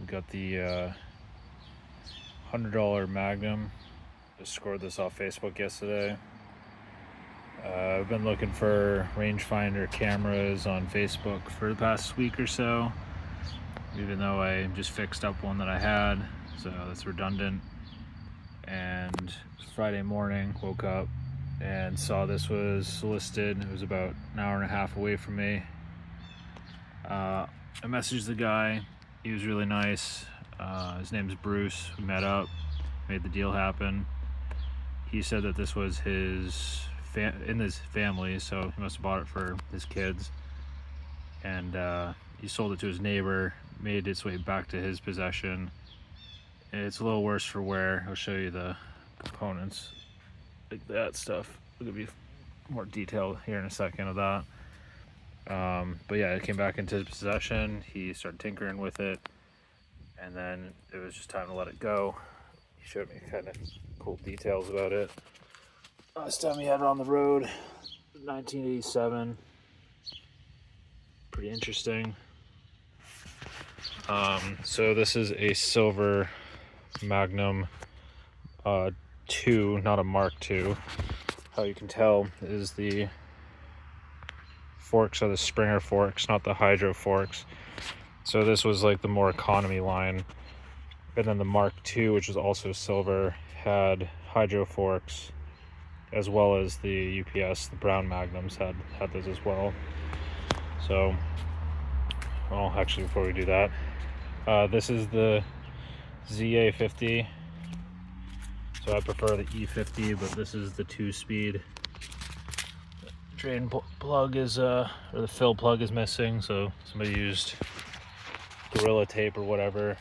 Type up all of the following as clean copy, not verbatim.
got the $100 Magnum. Just scored this off Facebook yesterday. I've been looking for rangefinder cameras on Facebook for the past week or so, even though I just fixed up one that I had, so that's redundant. And Friday morning, woke up and saw this was listed. It was about an hour and a half away from me. I messaged the guy. He was really nice. His name's Bruce. We met up, made the deal happen. He said that this was in his family, so he must have bought it for his kids. And he sold it to his neighbor, made its way back to his possession. It's a little worse for wear. I'll show you the components, like that stuff. I'll give you more detail here in a second of that. But yeah, it came back into his possession. He started tinkering with it, and then it was just time to let it go. He showed me kind of cool details about it. Last time he had it on the road, 1987. Pretty interesting. So this is a silver Magnum 2, not a Mark II. How you can tell is the forks are the Springer forks, not the Hydro forks. So this was like the more economy line. And then the Mark II, which is also silver, had Hydro forks, as well as the UPS, the brown Magnums had those as well. So, well, actually, before we do that, this is the ZA50. So I prefer the E50, but this is the 2-speed. Drain plug is, or the fill plug is missing, so somebody used Gorilla Tape or whatever.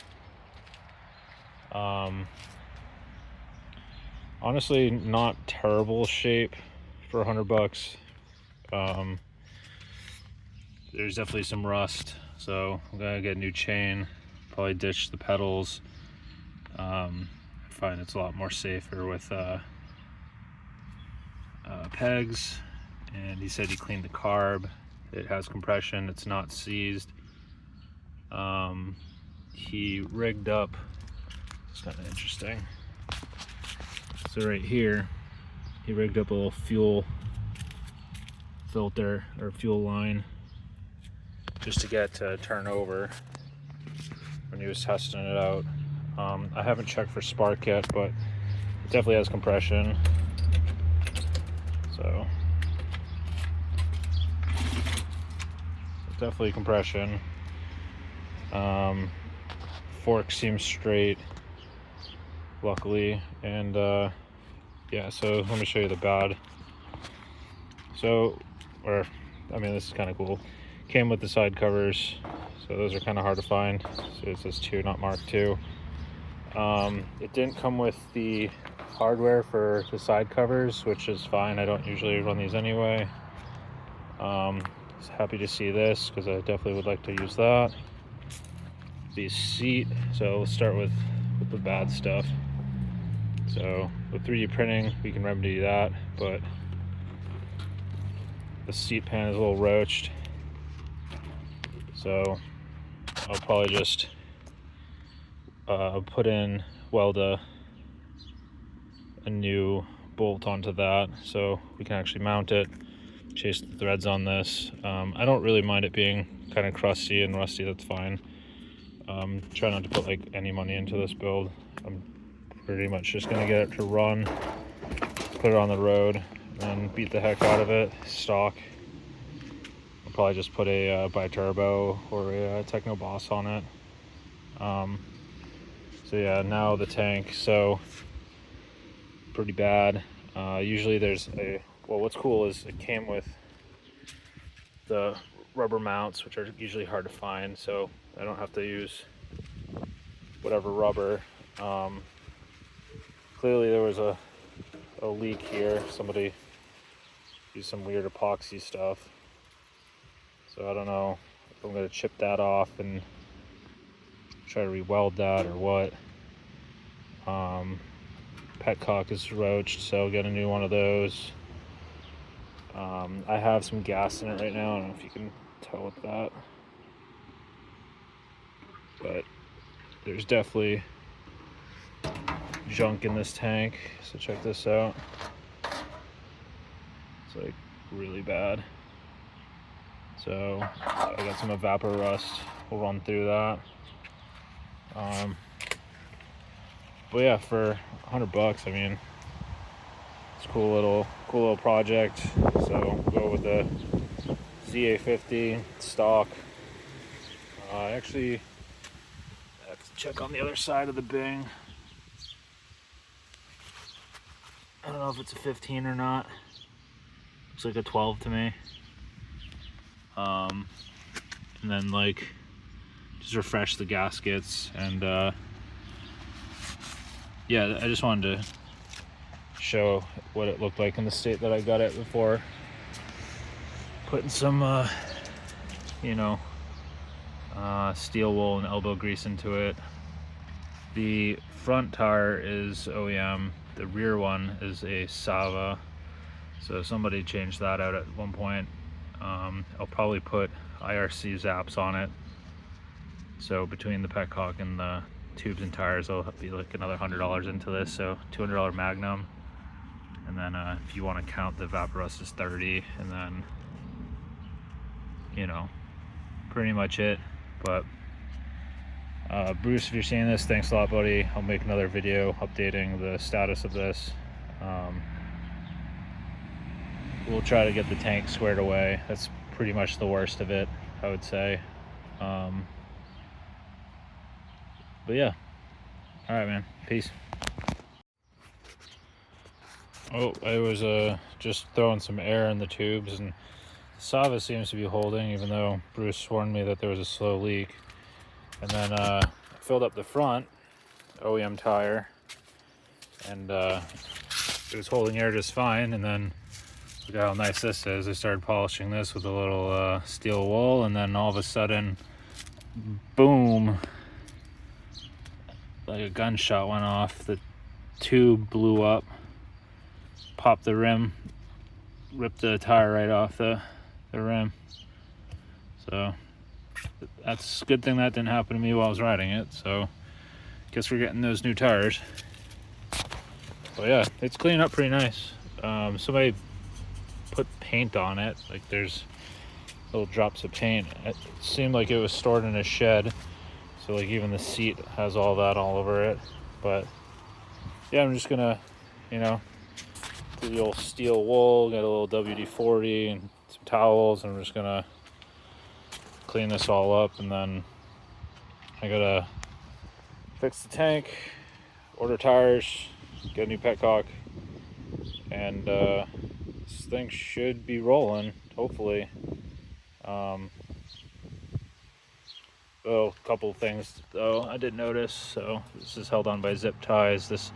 Honestly, not terrible shape for $100. There's definitely some rust, so I'm gonna get a new chain, probably ditch the pedals. I find it's a lot more safer with pegs. And he said he cleaned the carb. It has compression, it's not seized. He rigged up, it's kind of interesting. So right here, he rigged up a little fuel filter or fuel line just to get to turn over when he was testing it out. I haven't checked for spark yet, but it definitely has compression. So definitely compression. Fork seems straight, luckily. And yeah, so let me show you the bad. So, this is kind of cool. Came with the side covers, so those are kind of hard to find. So it says 2, not Mark II. It didn't come with the hardware for the side covers, which is fine. I don't usually run these anyway. Happy to see this because I definitely would like to use that. The seat, so let's start with the bad stuff. So with 3D printing, we can remedy that, but the seat pan is a little roached. So I'll probably just weld a new bolt onto that so we can actually mount it, chase the threads on this. I don't really mind it being kind of crusty and rusty, that's fine. Try not to put like any money into this build. I'm pretty much just gonna get it to run, put it on the road, and beat the heck out of it, stock. I'll probably just put a bi-turbo or a Techno Boss on it. So yeah, now the tank, so pretty bad. Usually there's what's cool is it came with the rubber mounts, which are usually hard to find, so I don't have to use whatever rubber. Clearly there was a leak here. Somebody used some weird epoxy stuff, so I don't know if I'm going to chip that off and try to re-weld that or what. Petcock is roached, so I'll get a new one of those. I have some gas in it right now. I don't know if you can tell with that, but there's definitely junk in this tank. So check this out. It's like really bad. So I got some evapor rust. We'll run through that. But yeah, for $100, I mean, it's a cool little project. So we'll go with the ZA50 stock. Actually, I have to check on the other side of the Bing. I don't know if it's a 15 or not. Looks like a 12 to me. And then like just refresh the gaskets, and yeah, I just wanted to show what it looked like in the state that I got it before putting some steel wool and elbow grease into it. The front tire is OEM, the rear one is a Sava, so somebody changed that out at one point. I'll probably put IRC zaps on it, so between the petcock and the tubes and tires will be like another $100 into this, so $200 Magnum. And then if you want to count the vapor rust is 30, and then pretty much it. But Bruce, if you're seeing this, thanks a lot, buddy. I'll make another video updating the status of this. We'll try to get the tank squared away. That's pretty much the worst of it, I would say. But yeah, all right, man, peace. Oh, I was just throwing some air in the tubes, and the Sava seems to be holding, even though Bruce warned me that there was a slow leak. And then I filled up the front OEM tire, and it was holding air just fine. And then look at how nice this is. I started polishing this with a little steel wool, and then all of a sudden, boom, like a gunshot went off. The tube blew up, popped the rim, ripped the tire right off the rim. So that's a good thing that didn't happen to me while I was riding it. So guess we're getting those new tires. But yeah, it's cleaning up pretty nice. Somebody put paint on it, like there's little drops of paint. It seemed like it was stored in a shed, so like even the seat has all that all over it. But yeah, I'm just gonna do the old steel wool, get a little WD-40 and some towels, and I'm just gonna clean this all up. And then I gotta fix the tank, order tires, get a new petcock, and this thing should be rolling, hopefully. A couple things though I did notice. So this is held on by zip ties. This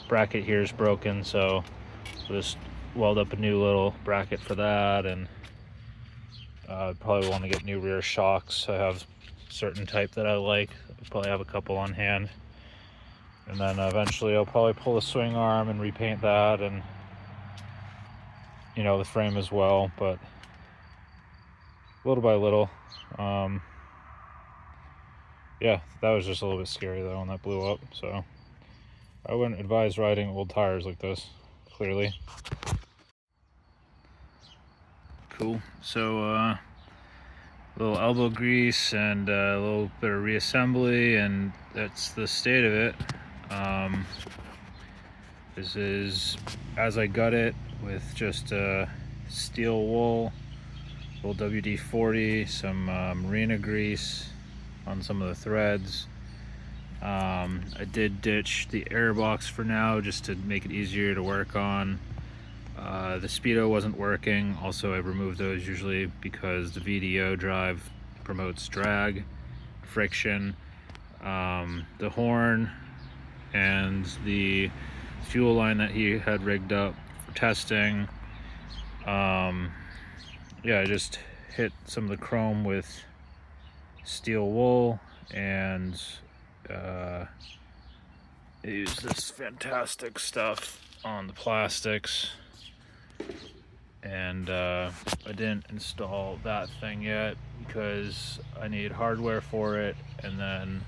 bracket here is broken, so we'll just weld up a new little bracket for that. And probably want to get new rear shocks. I have certain type that I like. I'll probably have a couple on hand. And then eventually I'll probably pull the swing arm and repaint that, and the frame as well. But little by little. Yeah, that was just a little bit scary though when that blew up. So I wouldn't advise riding old tires like this, clearly. Cool. So a little elbow grease and a little bit of reassembly, and that's the state of it. This is as I got it, with just steel wool, a little WD-40, some marina grease on some of the threads. I did ditch the air box for now, just to make it easier to work on. The speedo wasn't working. Also, I removed those usually because the VDO drive promotes drag, friction. The horn and the fuel line that he had rigged up for testing. Yeah, I just hit some of the chrome with steel wool, and use this fantastic stuff on the plastics. And I didn't install that thing yet because I need hardware for it, and then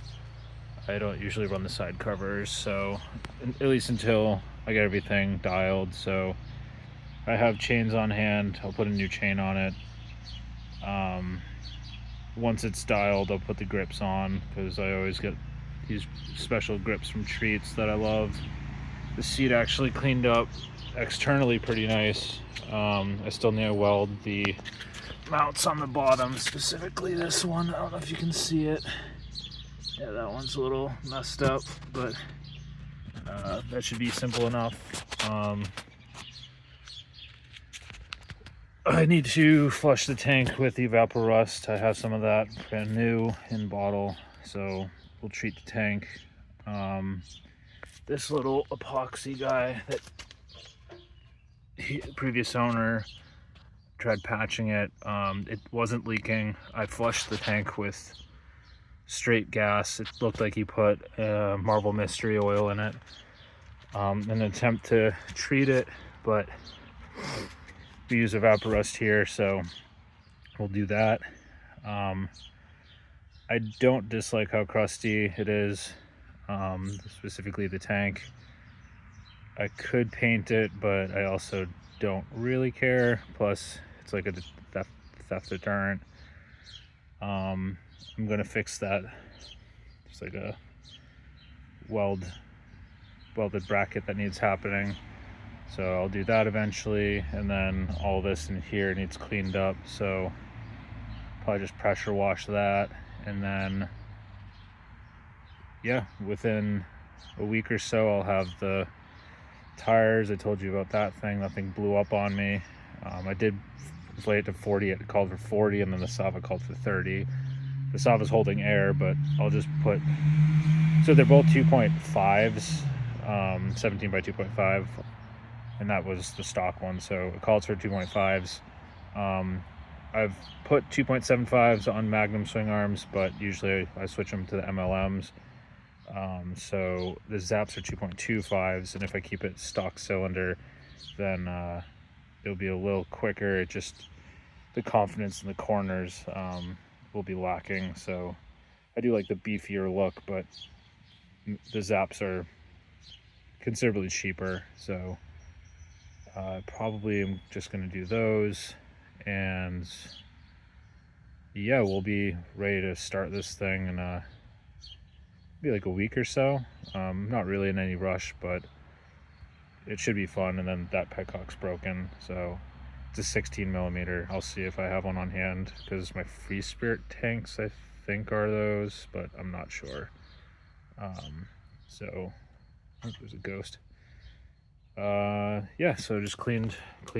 I don't usually run the side covers, so at least until I get everything dialed. So if I have chains on hand, I'll put a new chain on it. Once it's dialed, I'll put the grips on, because I always get these special grips from Treats that I love. The seat actually cleaned up externally pretty nice. I still need to weld the mounts on the bottom, specifically this one. I don't know if you can see it. Yeah, that one's a little messed up, but that should be simple enough. I need to flush the tank with Evaporust. I have some of that brand new in bottle, so we'll treat the tank. This little epoxy guy that the previous owner tried patching it. It wasn't leaking. I flushed the tank with straight gas. It looked like he put Marble Mystery oil in it in an attempt to treat it, but we use Evaporust here, so we'll do that. I don't dislike how crusty it is, specifically the tank. I could paint it, but I also don't really care. Plus, it's like a theft deterrent. I'm gonna fix that. It's like a welded bracket that needs happening. So I'll do that eventually, and then all this in here needs cleaned up, so probably just pressure wash that, and then yeah, within a week or so I'll have the tires. I told you about that thing. That thing blew up on me. I did inflate it to 40. It called for 40, and then the Sava called for 30. The Sava's holding air, but I'll just put, so they're both 2.5s, 17 by 2.5. And that was the stock one, so it calls for 2.5s. I've put 2.75s on Magnum swing arms, but usually I switch them to the MLMs. So the Zaps are 2.25s, and if I keep it stock cylinder, then it'll be a little quicker. It just, the confidence in the corners will be lacking. So I do like the beefier look, but the Zaps are considerably cheaper, so probably I'm just going to do those, and yeah, we'll be ready to start this thing in be like a week or so. Not really in any rush, but it should be fun. And then that petcock's broken, so it's a 16 millimeter. I'll see if I have one on hand, because my Free Spirit tanks I think are those, but I'm not sure. So oh, there's a ghost. Yeah, so just cleaned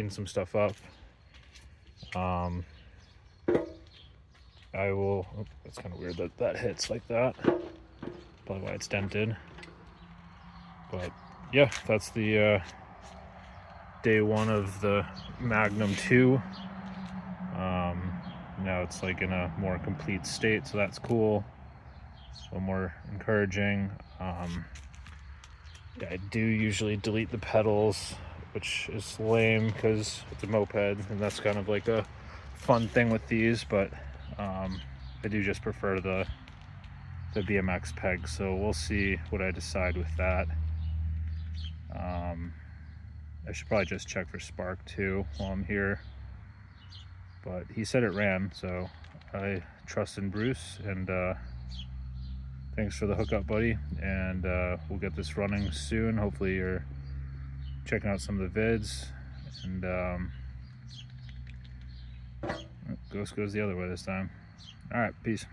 some stuff up. I will, oh, that's kind of weird that that hits like that. Probably why it's dented. But yeah, that's the day one of the Magnum II. Now it's like in a more complete state, so that's cool. A little more encouraging. Yeah, I do usually delete the pedals, which is lame because it's a moped, and that's kind of like a fun thing with these, but I do just prefer the BMX peg, so we'll see what I decide with that. I should probably just check for spark too while I'm here, but he said it ran, so I trust in Bruce, and thanks for the hookup, buddy, and we'll get this running soon. Hopefully you're checking out some of the vids, and Ghost goes the other way this time. All right, peace.